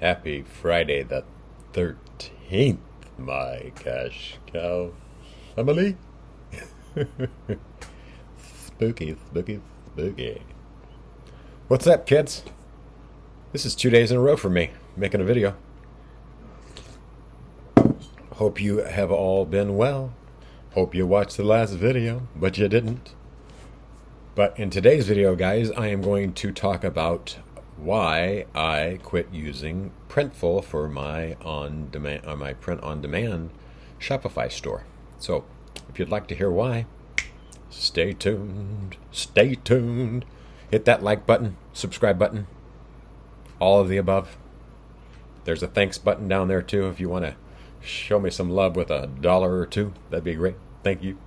Happy Friday the 13th, my cash cow family. Spooky, spooky, spooky. What's up, kids? This is 2 days in a row for me making a video. Hope you have all been well. Hope you watched the last video, but you didn't. But in today's video, guys, I am going to talk about why I quit using Printful for my my print-on-demand Shopify store. So, if you'd like to hear why, stay tuned. Stay tuned. Hit that like button, subscribe button, all of the above. There's a thanks button down there too if you want to show me some love with $1 or $2. That'd be great. Thank you.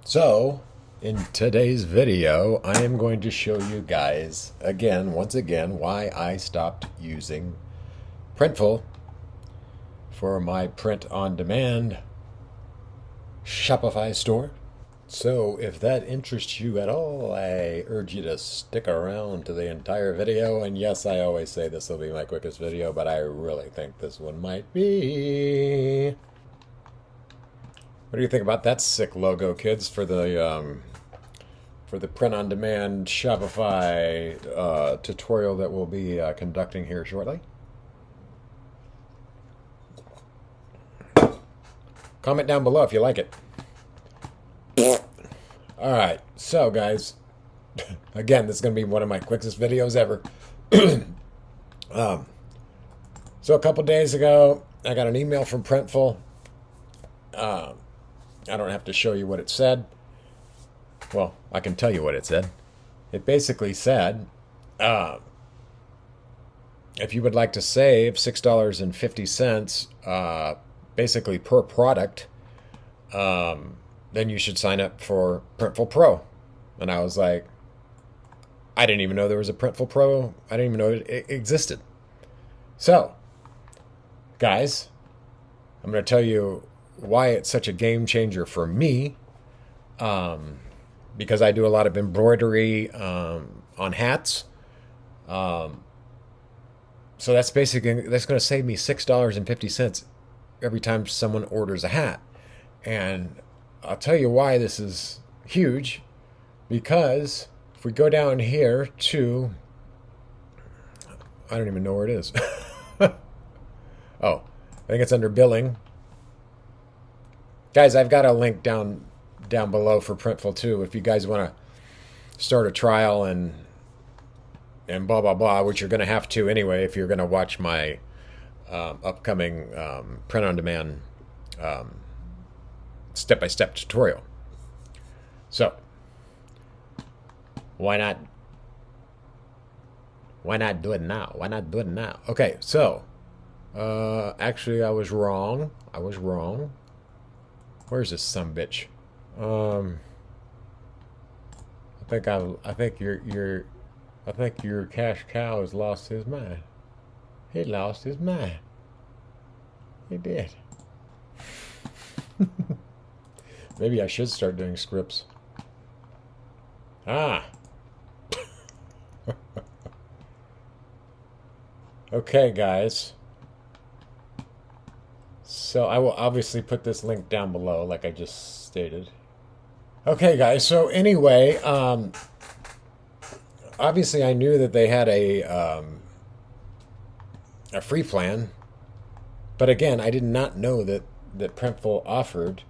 So, in today's video, I am going to show you guys, once again, why I stopped using Printful for my print-on-demand Shopify store. So if that interests you at all, I urge you to stick around to the entire video. And yes, I always say this will be my quickest video, but I really think this one might be. What do you think about that sick logo, kids, for the print-on-demand Shopify tutorial that we'll be conducting here shortly? Comment down below if you like it. Alright, so guys, again, this is going to be one of my quickest videos ever. So a couple days ago, I got an email from Printful. I don't have to show you what it said. Well, I can tell you what it said. It basically said, if you would like to save $6.50 basically per product, then you should sign up for Printful Pro. And I was like, I didn't even know there was a Printful Pro. I didn't even know it existed. So, guys, I'm going to tell you why it's such a game changer for me. Because I do a lot of embroidery on hats. So that's going to save me $6.50 every time someone orders a hat. And I'll tell you why this is huge, because if we go down here to, I don't even know where it is. Oh, I think it's under billing. Guys, I've got a link down below for Printful too, if you guys want to start a trial and blah, blah, blah, which you're going to have to anyway if you're going to watch my upcoming print-on-demand step-by-step tutorial. So, why not do it now? Why not do it now? Okay, so, actually I was wrong. Where's this sumbitch? I think your cash cow has lost his mind. He lost his mind. He did. Maybe I should start doing scripts. Okay, guys. So I will obviously put this link down below, like I just stated. Okay, guys. So anyway, obviously I knew that they had a free plan, but again, I did not know that Printful offered.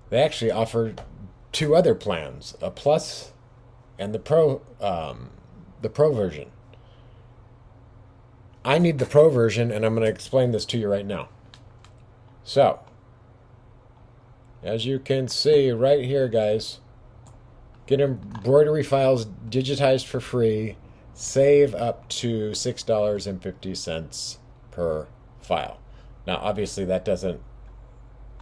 They actually offered two other plans, a Plus and the Pro version. I need the Pro version, and I'm going to explain this to you right now. So, as you can see right here, guys, get embroidery files digitized for free, save up to $6.50 per file. Now, obviously, that doesn't,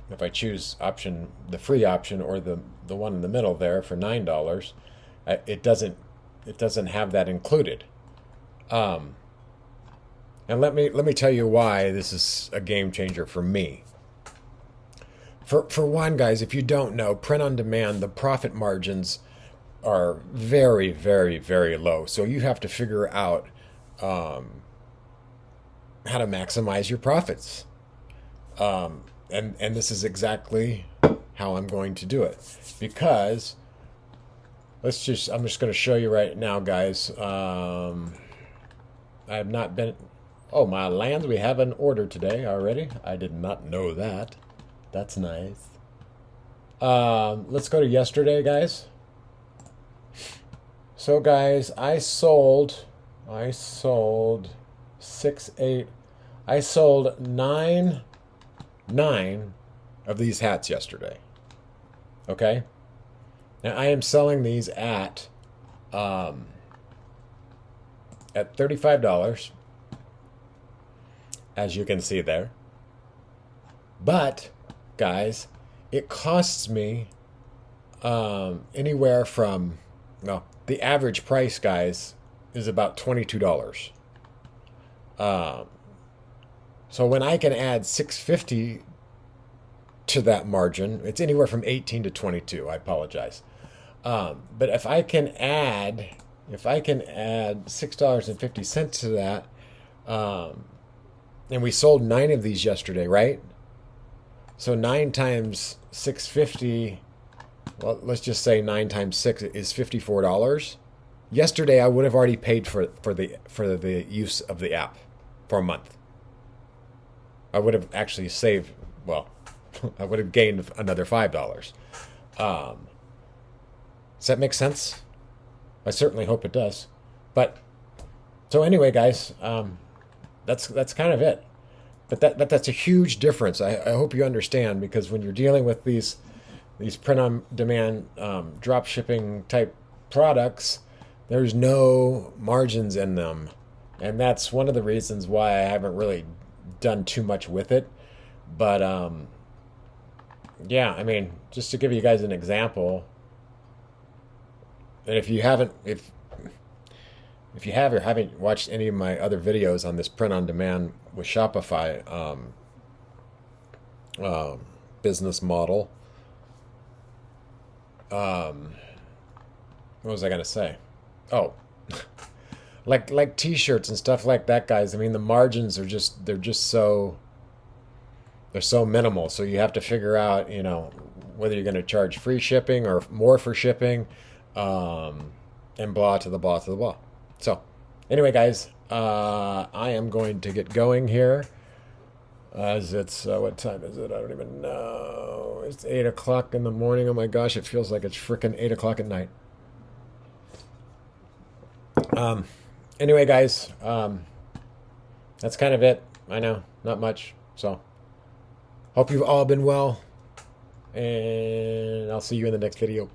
if I choose the free option, or the one in the middle there for $9, it doesn't have that included. And let me tell you why this is a game changer for me. For one, guys, if you don't know, print on demand, the profit margins are very, very, very low. So you have to figure out how to maximize your profits. And this is exactly how I'm going to do it, because I'm just going to show you right now, guys. I have not been. Oh, my lands, we have an order today already. I did not know that. That's nice. Let's go to yesterday, guys. So, guys, I sold 6, 8. I sold nine of these hats yesterday. Okay? Now I am selling these at $35, as you can see there. But, guys, it costs me anywhere from, well, the average price, guys, is about $22. So when I can add $6.50 to that margin, it's anywhere from 18 to 22. I apologize, but if I can add $6.50 to that, and we sold 9 of these yesterday, right? So 9 times 650. Well, let's just say 9 times 6 is $54. Yesterday, I would have already paid for the use of the app for a month. I would have actually saved, well, I would have gained another $5. Does that make sense? I certainly hope it does. But so anyway, guys, that's kind of it. But that's a huge difference. I hope you understand, because when you're dealing with these print-on-demand drop shipping type products, there's no margins in them, and that's one of the reasons why I haven't really done too much with it. But yeah, I mean, just to give you guys an example, and if you have or haven't watched any of my other videos on this print-on-demand with Shopify business model, what was I gonna say? Oh, like T-shirts and stuff like that, guys. I mean, the margins are they're so minimal. So you have to figure out, whether you're going to charge free shipping or more for shipping, and blah to the blah to the blah. So anyway, guys, I am going to get going here, as it's what time is it? I don't even know. It's 8 o'clock in the morning. Oh my gosh, it feels like it's freaking 8 o'clock at night. Anyway, guys, that's kind of it. I know, not much. So hope you've all been well, and I'll see you in the next video.